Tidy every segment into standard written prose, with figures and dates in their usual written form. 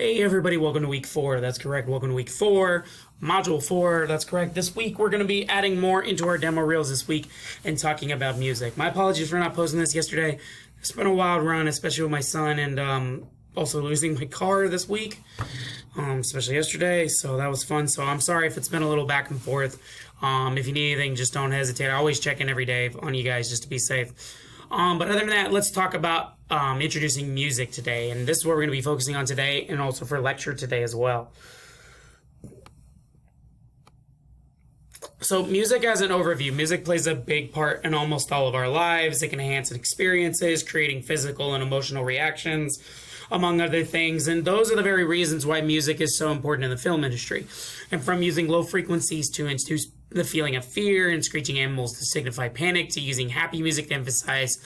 Hey everybody, welcome to week 4. That's correct. Welcome to week 4, module 4. That's correct. This week we're going to be adding more into our demo reels this week and talking about music. My apologies for not posting this yesterday. It's been a wild run, especially with my son and also losing my car this week, especially yesterday. So that was fun. So I'm sorry if it's been a little back and forth. If you need anything, just don't hesitate. I always check in every day on you guys just to be safe. But other than that, let's talk about introducing music today. And this is what we're going to be focusing on today and also for lecture today as well. So music as an overview. Music plays a big part in almost all of our lives. It can enhance experiences, creating physical and emotional reactions, among other things. And those are the very reasons why music is so important in the film industry. And from using low frequencies to induce the feeling of fear and screeching animals to signify panic, to using happy music to emphasize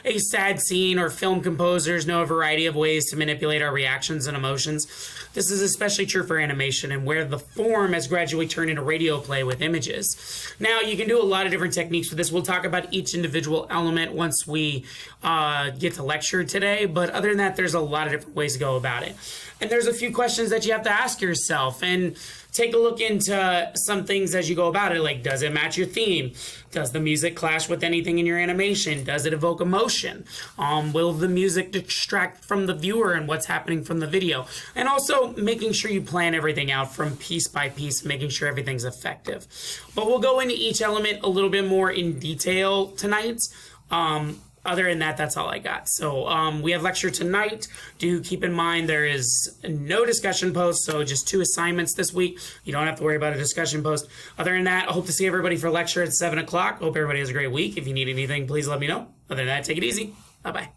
a sad scene, or film composers know a variety of ways to manipulate our reactions and emotions. This is especially true for animation, and where the form has gradually turned into radio play with images. Now, you can do a lot of different techniques for this. We'll talk about each individual element once we get to lecture today, but other than that, there's a lot of different ways to go about it. And there's a few questions that you have to ask yourself, and take a look into some things as you go about it, like, does it match your theme? Does the music clash with anything in your animation? Does it evoke emotion? Will the music distract from the viewer and what's happening from the video? And also making sure you plan everything out from piece by piece, making sure everything's effective. But we'll go into each element a little bit more in detail tonight. Other than that, that's all I got. So we have lecture tonight. Do keep in mind there is no discussion post, so just 2 assignments this week. You don't have to worry about a discussion post. Other than that, I hope to see everybody for lecture at 7 o'clock. Hope everybody has a great week. If you need anything, please let me know. Other than that, take it easy. Bye-bye.